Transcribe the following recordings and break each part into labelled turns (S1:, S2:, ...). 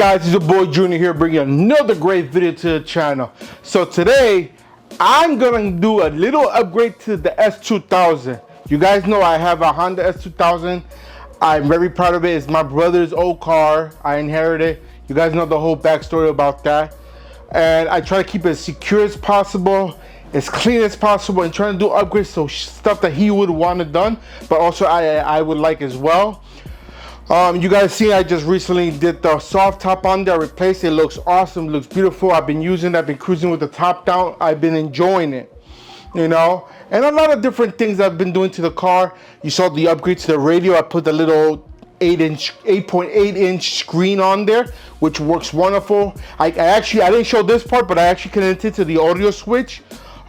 S1: guys, it's your boy Junior here bringing another great video to the channel. So today I'm gonna do a little upgrade to the S2000. You guys know I have a Honda S2000. I'm very proud of it. It's my brother's old car. I inherited it. You guys know the whole backstory about that. And I try to keep it as secure as possible, as clean as possible, and trying to do upgrades, so stuff that he would want it done, but also I would like as well. You guys see I just recently did the soft top on there, replaced it. Looks awesome, looks beautiful. I've been using it, I've been cruising with the top down. I've been enjoying it, you know, and a lot of different things I've been doing to the car. You saw the upgrade to the radio. I put the little 8.8 inch screen on there, which works wonderful. I didn't show this part, but I actually connected to the audio switch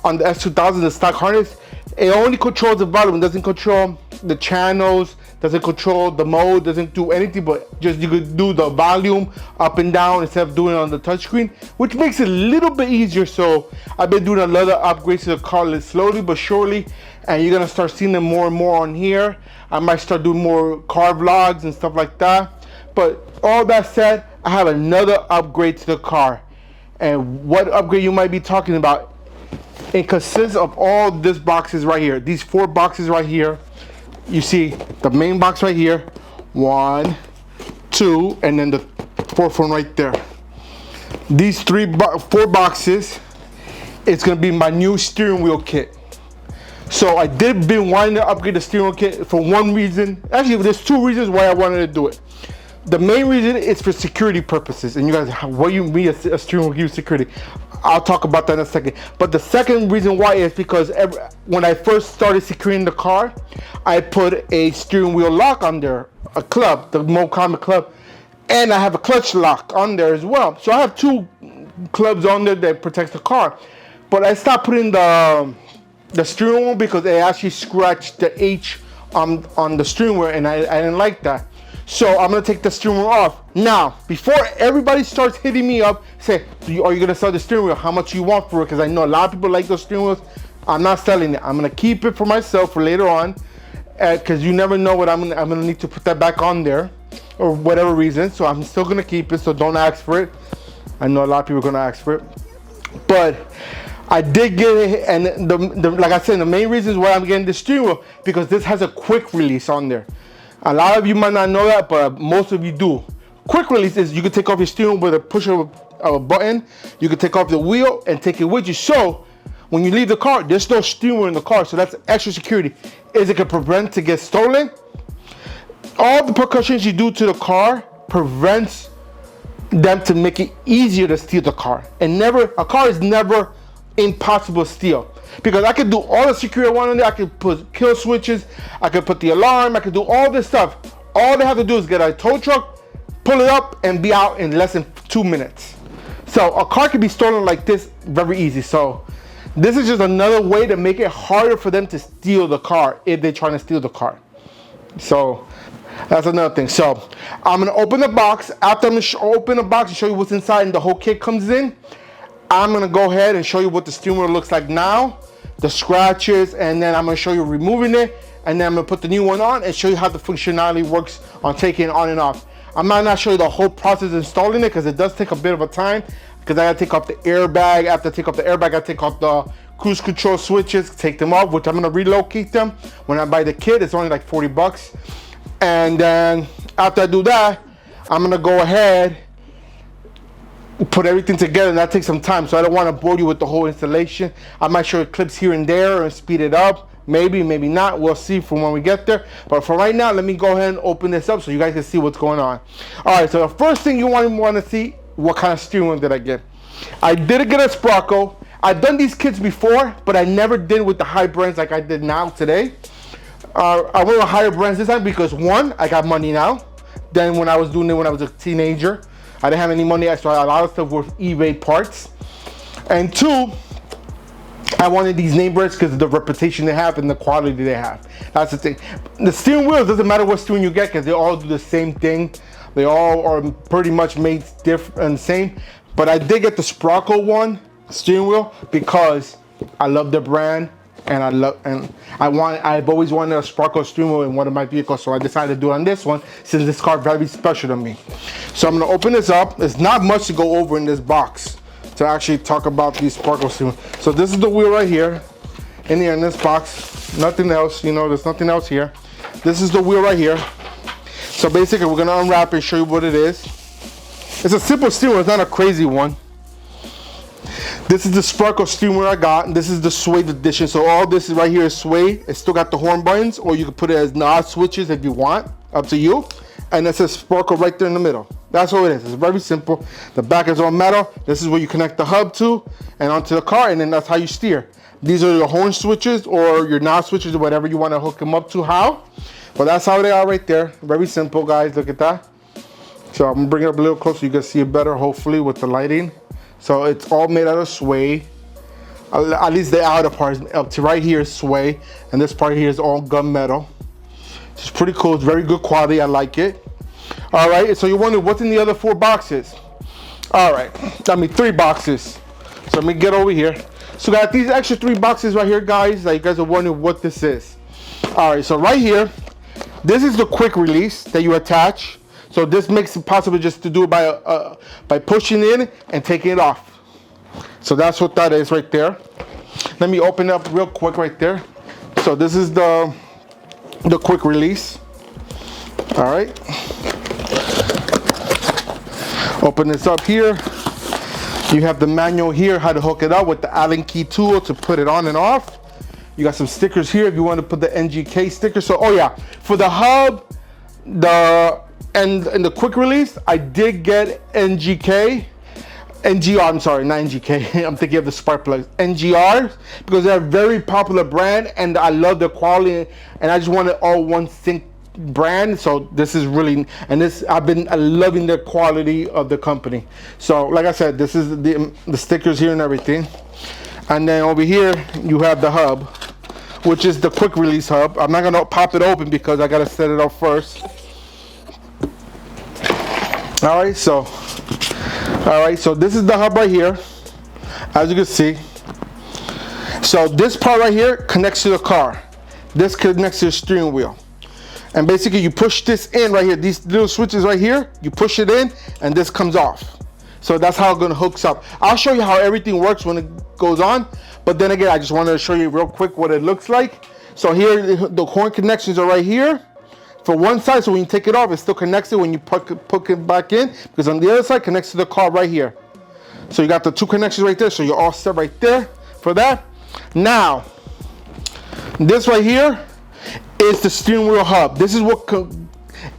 S1: on the S2000, the stock harness. It only controls the volume, doesn't control the channels, doesn't control the mode, doesn't do anything, but just you could do the volume up and down instead of doing it on the touchscreen, which makes it a little bit easier. So I've been doing a lot of upgrades to the car slowly but surely, and you're gonna start seeing them more and more on here. I might start doing more car vlogs and stuff like that. But all that said, I have another upgrade to the car. And what upgrade you might be talking about? It consists of all these boxes right here. These 4 boxes right here. You see the main box right here. 1, 2, and then the 4th one right there. These 4 boxes, it's gonna be my new steering wheel kit. So I did been wanting to upgrade the steering wheel kit for one reason. Actually, there's 2 reasons why I wanted to do it. The main reason is for security purposes. And you guys, what do you mean a steering wheel gives security? I'll talk about that in a second. But the second reason why is because when I first started securing the car, I put a steering wheel lock on there, a club, the more common club, and I have a clutch lock on there as well. So I have 2 clubs on there that protects the car. But I stopped putting the steering wheel because it actually scratched the H on the steering wheel, and I didn't like that. So I'm gonna take the steering wheel off. Now, before everybody starts hitting me up, say, are you gonna sell the steering wheel? How much you want for it? Because I know a lot of people like those steering wheels. I'm not selling it. I'm gonna keep it for myself for later on, because you never know what I'm gonna need to put that back on there, or whatever reason. So I'm still gonna keep it. So don't ask for it. I know a lot of people are gonna ask for it, but I did get it. And like I said, the main reason why I'm getting the steering wheel, because this has a quick release on there. A lot of you might not know that, but most of you do. Quick release is you can take off your steering wheel with a push of a button. You can take off the wheel and take it with you. So when you leave the car, there's no steering wheel in the car. So that's extra security. Is it can prevent to get stolen? All the precautions you do to the car prevents them to make it easier to steal the car. And a car is never impossible to steal. Because I could do all the security I want on there. I could put kill switches, I could put the alarm, I could do all this stuff. All they have to do is get a tow truck, pull it up, and be out in less than 2 minutes. So a car can be stolen like this very easy. So this is just another way to make it harder for them to steal the car if they're trying to steal the car. So that's another thing. So I'm gonna open the box. After I'm gonna open the box and show you what's inside and the whole kit comes in, I'm gonna go ahead and show you what the steering wheel looks like now, the scratches, and then I'm gonna show you removing it, and then I'm gonna put the new one on and show you how the functionality works on taking it on and off. I might not show you the whole process of installing it because it does take a bit of a time, because I gotta take off the airbag. After I take off the airbag, I gotta take off the cruise control switches, take them off, which I'm gonna relocate them. When I buy the kit, it's only like 40 bucks. And then after I do that, I'm gonna go ahead, put everything together, and that takes some time, so I don't want to bore you with the whole installation. I might show you clips here and there and speed it up, maybe not. We'll see from when we get there. But for right now, let me go ahead and open this up so you guys can see what's going on. All right, so the first thing you want to see, what kind of steering wheel did I get? I did get a Sparco. I've done these kits before, but I never did with the high brands like I did now today. I went with higher brands this time because 1, I got money now than when I was doing it when I was a teenager. I didn't have any money, so I had a lot of stuff with eBay parts. And 2, I wanted these name brands because of the reputation they have and the quality they have. That's the thing. The steering wheels, doesn't matter what steering you get because they all do the same thing. They all are pretty much made different and same. But I did get the Sparco steering wheel because I love the brand. and I've always wanted a Sparco steering wheel in one of my vehicles, so I decided to do it on this one since this car is very special to me. So I'm gonna open this up. There's not much to go over in this box to actually talk about these Sparco steering wheels. So this is the wheel right here, in here in this box. Nothing else, you know, there's nothing else here. This is the wheel right here. So basically we're gonna unwrap it and show you what it is. It's a simple steering wheel, it's not a crazy one. This is the Sparco steering wheel I got, and this is the suede edition. So all this is right here is suede. It's still got the horn buttons, or you can put it as knob switches if you want, up to you. And it says Sparco right there in the middle. That's all it is. It's very simple. The back is all metal. This is where you connect the hub to and onto the car, and then that's how you steer. These are your horn switches or your knob switches or whatever you want to hook them up to. How? But that's how they are right there. Very simple, guys. Look at that. So I'm gonna bring it up a little closer so you can see it better, hopefully, with the lighting. So it's all made out of suede. At least the outer part up to right here is suede, and this part here is all gunmetal. It's pretty cool. It's very good quality. I like it. All right. So you're wondering what's in the other 4 boxes. All right. I mean 3 boxes. So let me get over here. So got these extra 3 boxes right here, guys. Like you guys are wondering what this is. All right. So right here, this is the quick release that you attach. So this makes it possible just to do it by pushing in and taking it off. So that's what that is right there. Let me open it up real quick right there. So this is the quick release. All right. Open this up here. You have the manual here, how to hook it up with the Allen key tool to put it on and off. You got some stickers here if you want to put the NGK sticker. So, oh yeah, for the hub, and the quick release, I did get NGR, I'm sorry, not NGK. I'm thinking of the spark plugs, NGR, because they're a very popular brand and I love their quality, and I just wanted all one sync brand. So this is really, and this, I've been loving the quality of the company. So like I said, this is the stickers here and everything. And then over here, you have the hub, which is the quick release hub. I'm not gonna pop it open because I gotta set it up first. All right, so this is the hub right here, as you can see. So this part right here connects to the car. This connects to the steering wheel. And basically you push this in right here, these little switches right here, you push it in and this comes off. So that's how it's gonna hook up. I'll show you how everything works when it goes on, but then again, I just wanted to show you real quick what it looks like. So here, the horn connections are right here. For one side, so when you take it off, it still connects it when you put it back in, because on the other side connects to the car right here. So you got the 2 connections right there, so you're all set right there for that. Now, this right here is the steering wheel hub. This is what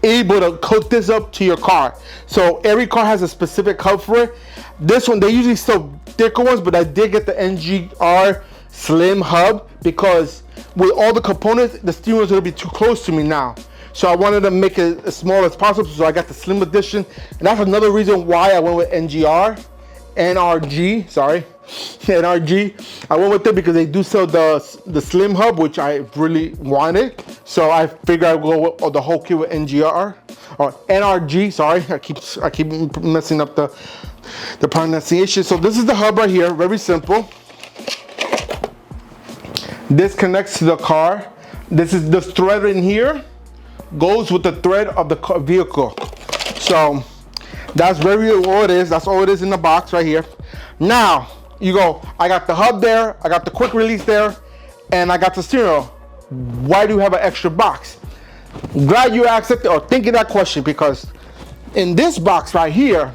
S1: able to hook this up to your car. So every car has a specific hub for it. This one, they usually sell thicker ones, but I did get the NGR slim hub because with all the components, the steering wheel's gonna be too close to me now. So I wanted to make it as small as possible, so I got the slim edition. And that's another reason why I went with NRG. I went with it because they do sell the slim hub, which I really wanted. So I figured I'd go with the whole kit with NGR or NRG. Sorry, I keep messing up the pronunciation. So this is the hub right here, very simple. This connects to the car. This is the thread in here. Goes with the thread of the vehicle. So that's really all it is. That's all it is in the box right here. Now you go, I got the hub there, I got the quick release there, and I got the steering wheel. Why do you have an extra box? Glad you asked it or thinking that question, because in this box right here,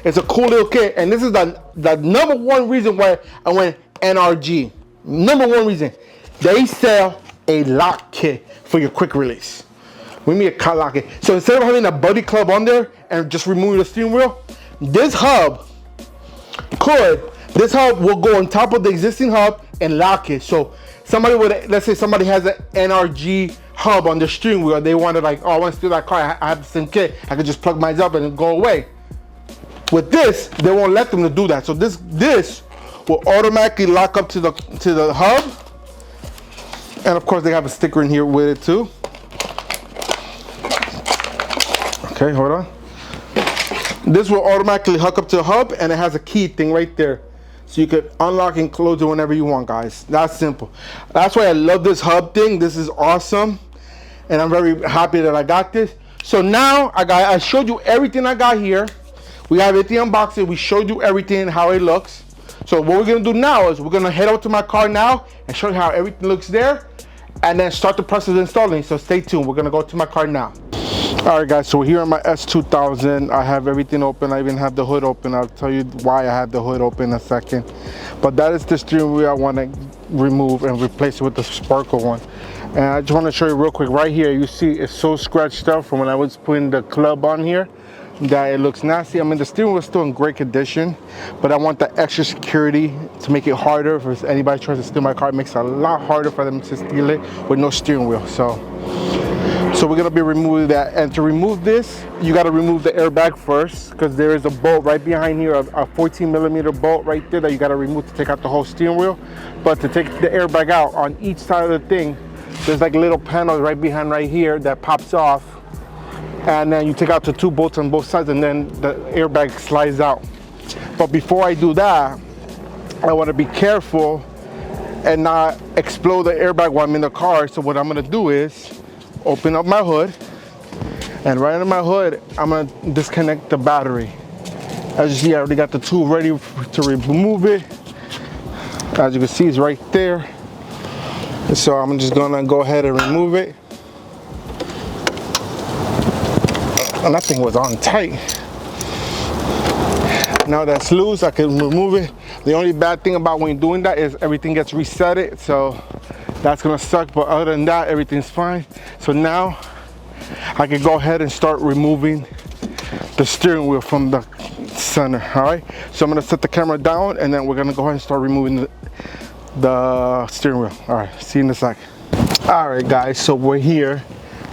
S1: it's a cool little kit, and this is the number 1 reason why I went NRG. Number 1 reason, they sell a lock kit for your quick release. We need a car lock kit. So instead of having a buddy club on there and just removing the steering wheel, this hub will go on top of the existing hub and lock it. So somebody would, let's say somebody has an NRG hub on the steering wheel, they wanted like, oh, I want to steal that car, I have the same kit, I could just plug mine up and go away. With this, they won't let them to do that. So this will automatically lock up to the hub. And of course they have a sticker in here with it too. Okay, hold on. This will automatically hook up to the hub, and it has a key thing right there so you could unlock and close it whenever you want, guys. That's simple. That's why I love this hub thing. This is awesome, and I'm very happy that I got this. So now I showed you everything I got here. We have everything unboxed. We showed you everything, how it looks. So what we're gonna do now is we're gonna head out to my car now and show you how everything looks there, and then start the process of installing. So stay tuned. We're gonna go to my car now. All right, guys, so we're here on my S2000. I have everything open. I even have the hood open. I'll tell you why I have the hood open in a second. But that is the steering wheel I want to remove and replace it with the Sparco one. And I just want to show you real quick. Right here, you see it's so scratched up from when I was putting the club on here that it looks nasty. I mean, the steering wheel is still in great condition, but I want the extra security to make it harder. If anybody tries to steal my car, it makes it a lot harder for them to steal it with no steering wheel. So we're gonna be removing that, and to remove this, you gotta remove the airbag first, because there is a bolt right behind here, a 14mm bolt right there that you gotta remove to take out the whole steering wheel. But to take the airbag out, on each side of the thing, there's like little panels right behind right here that pops off, and then you take out the 2 bolts on both sides, and then the airbag slides out. But before I do that, I wanna be careful and not explode the airbag while I'm in the car. So what I'm gonna do is open up my hood, and right under my hood, I'm gonna disconnect the battery. As you see, I already got the tool ready to remove it. As you can see, it's right there. So I'm just gonna go ahead and remove it. And that thing was on tight. Now that's loose, I can remove it. The only bad thing about when you're doing that is everything gets resetted, so that's gonna suck, but other than that, everything's fine. So now I can go ahead and start removing the steering wheel from the center. All right, so I'm gonna set the camera down, and then we're gonna go ahead and start removing the steering wheel. All right, see you in a sec. All right, guys, so we're here.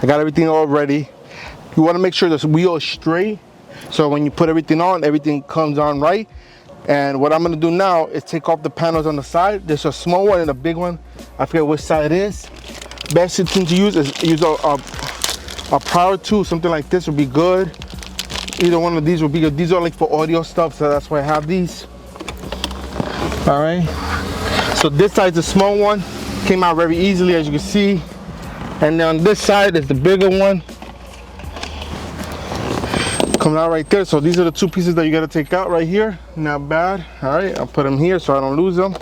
S1: I got everything all ready. You wanna make sure this wheel is straight, so when you put everything on, everything comes on right. And what I'm gonna do now is take off the panels on the side. There's a small one and a big one. I forget which side it is. Best thing to use is use a power tool. Something like this would be good. Either one of these would be good. These are like for audio stuff, so that's why I have these. All right. So this side's the small one. Came out very easily, as you can see. And then on this side is the bigger one. Coming out right there. So these are the 2 pieces that you got to take out right here. Not bad. All right, I'll put them here so I don't lose them.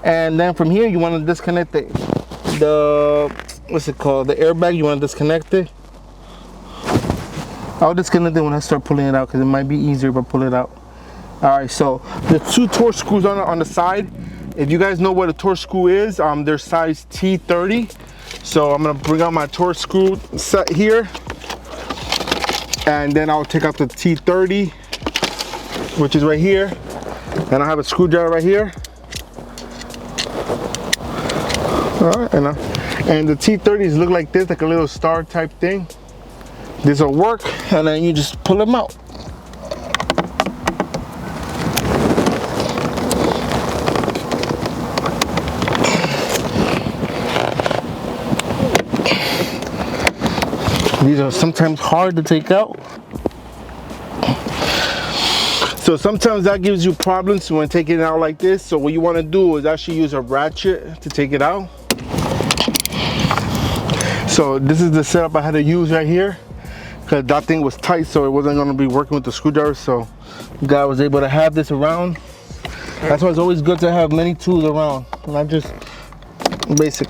S1: And then from here, you want to disconnect the what's it called, the airbag. You want to disconnect it. I'll disconnect it when I start pulling it out, because it might be easier if I pull it out. All right, so the 2 Torx screws on the side. If you guys know what a Torx screw is, they're size T30. So I'm gonna bring out my Torx screw set here, and then I'll take out the T30, which is right here, and I have a screwdriver right here. All right, and the T30s look like this, like a little star type thing. This will work, and then you just pull them out. These are sometimes hard to take out. So sometimes that gives you problems when taking it out like this. So what you want to do is actually use a ratchet to take it out. So this is the setup I had to use right here, because that thing was tight, so it wasn't going to be working with the screwdriver. So the guy was able to have this around. That's why it's always good to have many tools around, not just basic.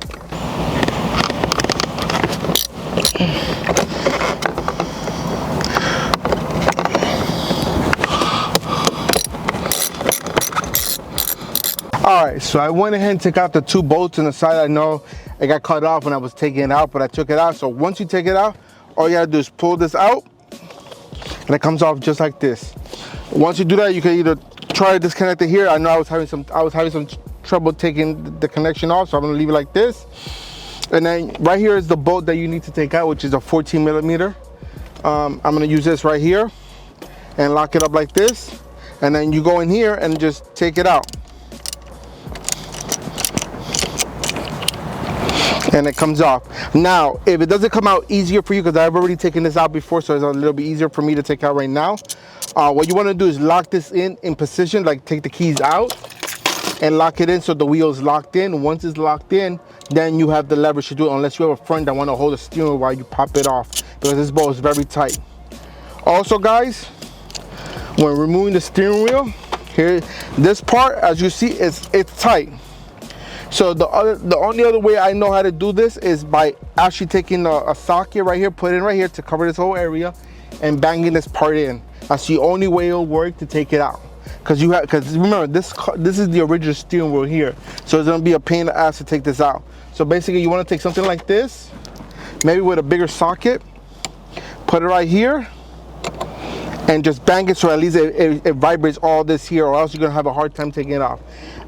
S1: All right, so I went ahead and took out the 2 bolts on the side. I know it got cut off when I was taking it out, but I took it out. So once you take it out, all you gotta do is pull this out, and it comes off just like this. Once you do that, you can either try to disconnect it here. I know I was having some trouble taking the connection off, so I'm gonna leave it like this. And then right here is the bolt that you need to take out, which is a 14mm. I'm gonna use this right here and lock it up like this, and then you go in here and just take it out. And it comes off. Now, if it doesn't come out easier for you, because I've already taken this out before, so it's a little bit easier for me to take out right now. What you want to do is lock this in position, like take the keys out, and lock it in so the wheel is locked in. Once it's locked in, then you have the leverage to do it, unless you have a friend that want to hold the steering wheel while you pop it off, because this bolt is very tight. Also guys, when removing the steering wheel, here, this part, as you see, it's tight. So the only other way I know how to do this is by actually taking a socket right here, put it in right here to cover this whole area, and banging this part in. That's the only way it'll work to take it out. Because remember, this is the original steering wheel here, so it's gonna be a pain in the ass to take this out. So basically, you want to take something like this, maybe with a bigger socket, put it right here, and just bang it so at least it vibrates all this here, or else you're gonna have a hard time taking it off.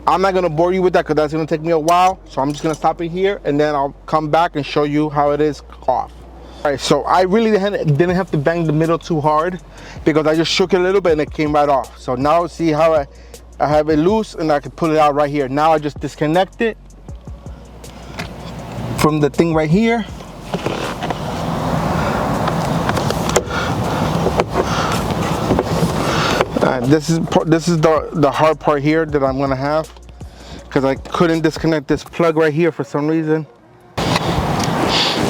S1: I'm not gonna bore you with that because that's gonna take me a while, so I'm just gonna stop it here and then I'll come back and show you how it is off. All right, so I really didn't have to bang the middle too hard because I just shook it a little bit and it came right off. So now see how I have it loose and I can pull it out right here. Now I just disconnect it from the thing right here. This is the hard part here that I'm gonna have, because I couldn't disconnect this plug right here for some reason.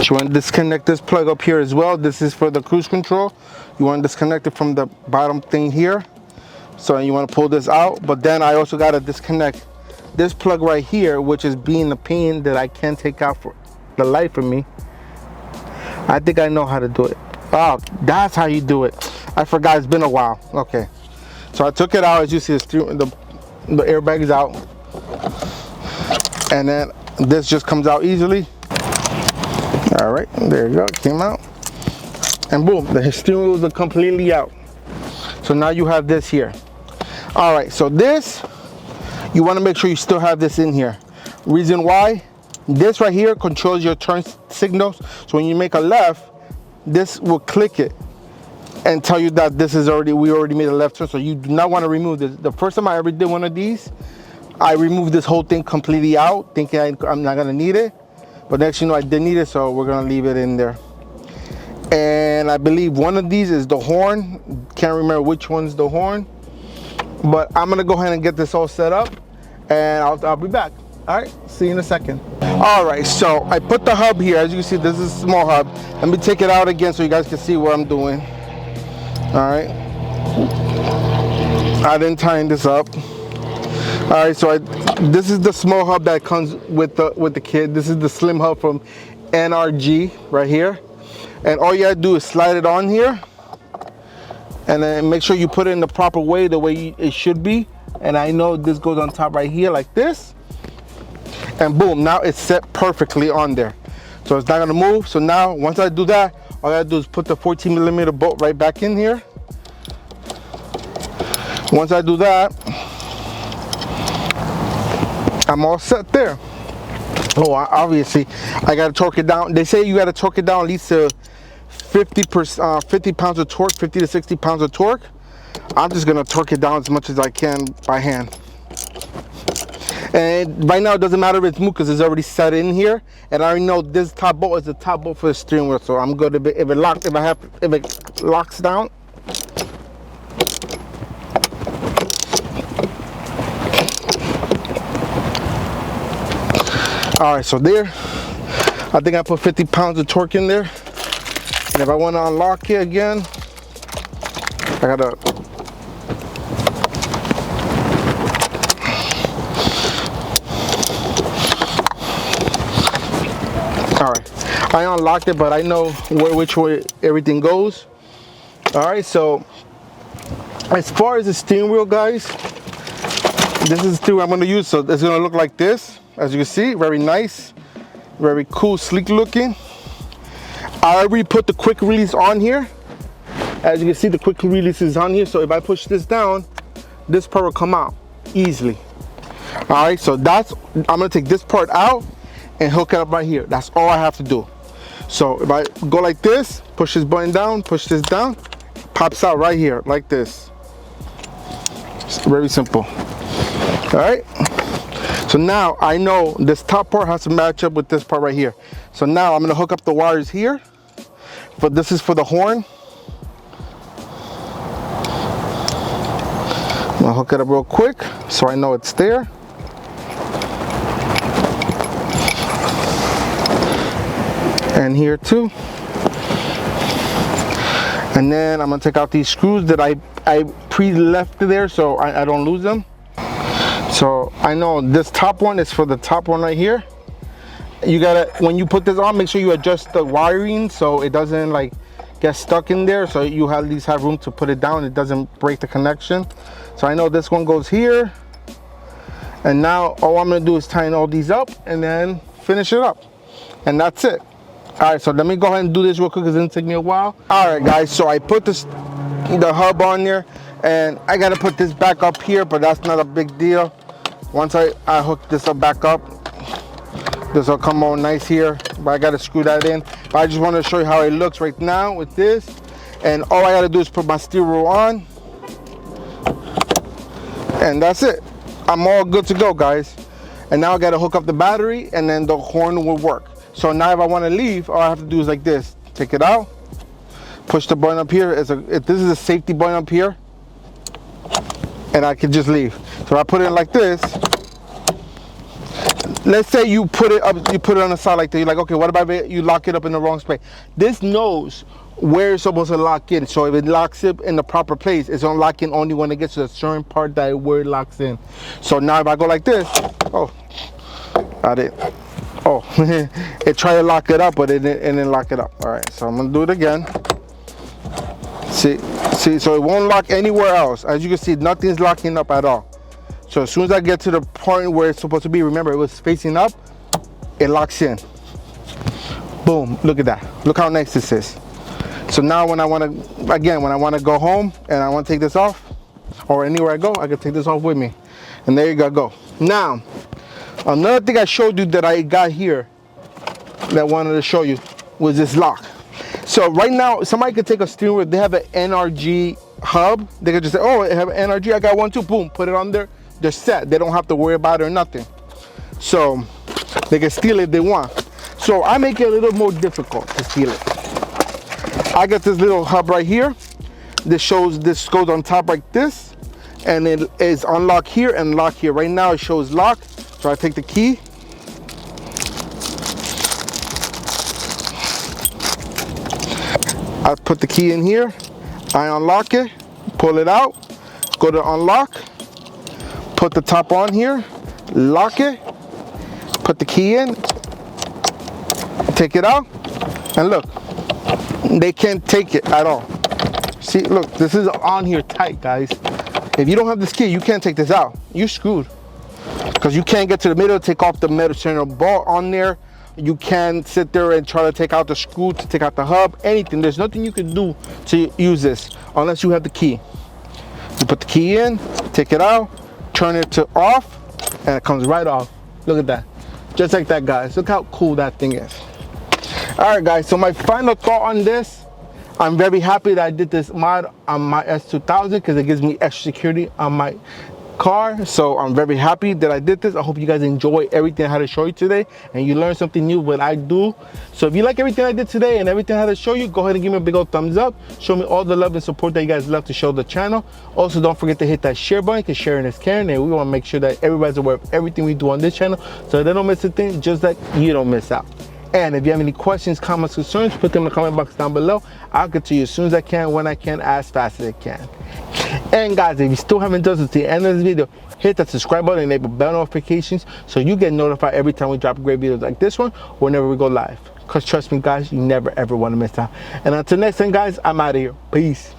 S1: You want to disconnect this plug up here as well. This is for the cruise control. You want to disconnect it from the bottom thing here. So you want to pull this out, but then I also got to disconnect this plug right here, which is being a pain that I can't take out for the life of me. I think I know how to do it. Oh, that's how you do it. I forgot, it's been a while. Okay. So I took it out, as you see, the airbag is out. And then this just comes out easily. All right, there you go, it came out. And boom, the steering wheels are completely out. So now you have this here. All right, so this, you wanna make sure you still have this in here. Reason why, this right here controls your turn signals. So when you make a left, this will click it and tell you that this is we already made a left turn. So you do not want to remove this. The first time I ever did one of these, I removed this whole thing completely out, thinking I'm not gonna need it. But next, you know, I did need it, so we're gonna leave it in there. And I believe one of these is the horn. Can't remember which one's the horn. But I'm gonna go ahead and get this all set up, and I'll be back. All right, see you in a second. All right, so I put the hub here. As you can see, this is a small hub. Let me take it out again so you guys can see what I'm doing. All right, I didn't tighten this up. All right, so this is the small hub that comes with the kit. This is the slim hub from NRG right here. And all you gotta do is slide it on here, and then make sure you put it in the proper way, the way it should be. And I know this goes on top right here like this. And boom, now it's set perfectly on there. So it's not gonna move. So now, once I do that, all I gotta do is put the 14mm bolt right back in here. Once I do that, I'm all set there. Oh, obviously, I gotta torque it down. They say you gotta torque it down at least to 50 pounds of torque, 50 to 60 pounds of torque. I'm just gonna torque it down as much as I can by hand. And right now it doesn't matter if it's moved because it's already set in here, and I already know this top bolt is the top bolt for the steering wheel. So I'm good if it locks down. All right, so there, I think I put 50 pounds of torque in there. And if I want to unlock it again, I gotta. All right, I unlocked it, but I know which way everything goes. All right, so as far as the steering wheel, guys, this is the steering wheel I'm gonna use. So it's gonna look like this. As you can see, very nice, very cool, sleek looking. I already put the quick release on here. As you can see, the quick release is on here. So if I push this down, this part will come out easily. All right, so I'm gonna take this part out and hook it up right here. That's all I have to do. So if I go like this, push this button down, push this down, pops out right here like this. It's very simple. All right. So now I know this top part has to match up with this part right here. So now I'm gonna hook up the wires here. But this is for the horn. I'm gonna hook it up real quick so I know it's there. and here too. And then I'm gonna take out these screws that I pre-left there so I don't lose them. So I know this top one is for the top one right here. You gotta, when you put this on, make sure you adjust the wiring so it doesn't like get stuck in there, so you at least have room to put it down, it doesn't break the connection. So I know this one goes here, and now all I'm gonna do is tighten all these up and then finish it up, and that's it. All right, so let me go ahead and do this real quick because it's gonna take me a while. All right guys, so I put the hub on there, and I gotta put this back up here, but that's not a big deal. Once I hook this up back up, this will come on nice here, but I gotta screw that in. But I just want to show you how it looks right now with this, and all I gotta do is put my steel rule on, and that's it. I'm all good to go, guys. And now I gotta hook up the battery, and then the horn will work. So now if I want to leave, all I have to do is like this: take it out, push the button up here. This is a safety button up here, and I can just leave. So I put it like this. Let's say you put it up, you put it on the side like that. You're like, okay, what about you lock it up in the wrong space? This knows where it's supposed to lock in. So if it locks it in the proper place, it's gonna lock in only when it gets to a certain part that where it locks in. So now if I go like this, oh, I did. Oh, it tried to lock it up, but it didn't lock it up. All right, so I'm gonna do it again. See, so it won't lock anywhere else. As you can see, nothing's locking up at all. So as soon as I get to the point where it's supposed to be, remember it was facing up, it locks in. Boom, look at that. Look how nice this is. So now when I want to go home and I want to take this off, or anywhere I go, I can take this off with me. And there you go. Now, another thing I showed you that I got here that I wanted to show you was this lock. So right now, somebody could take a steering wheel, they have an NRG hub, they could just say, oh, I have an NRG, I got one too, boom, put it on there. They're set. They don't have to worry about it or nothing. So they can steal it if they want. So I make it a little more difficult to steal it. I got this little hub right here. This goes on top like this, and it is unlock here and lock here. Right now it shows lock. So I take the key. I put the key in here. I unlock it, pull it out, go to unlock. Put the top on here, lock it, put the key in, take it out, and look, they can't take it at all. See, look, this is on here tight, guys. If you don't have this key, you can't take this out. You're screwed. Because you can't get to the middle, take off the metal center bolt on there. You can't sit there and try to take out the screw, to take out the hub, anything. There's nothing you can do to use this unless you have the key. You put the key in, take it out, turn it to off, and it comes right off. Look at that. Just like that, guys. Look how cool that thing is. All right, guys, so my final thought on this, I'm very happy that I did this mod on my S2000 because it gives me extra security on my car. So I'm very happy that I did this. I hope you guys enjoy everything I had to show you today and you learned something new, what I do. So if you like everything I did today and everything I had to show you, go ahead and give me a big old thumbs up. Show me all the love and support that you guys love to show the channel. Also, don't forget to hit that share button because sharing is caring, and we want to make sure that everybody's aware of everything we do on this channel so they don't miss a thing, just like you don't miss out. And if you have any questions, comments, concerns, put them in the comment box down below. I'll get to you as soon as I can, when I can, as fast as I can. And guys, if you still haven't done this to the end of this video, hit that subscribe button and enable bell notifications so you get notified every time we drop great videos like this one, whenever we go live. Because trust me, guys, you never ever want to miss out. And until next time, guys, I'm out of here. Peace.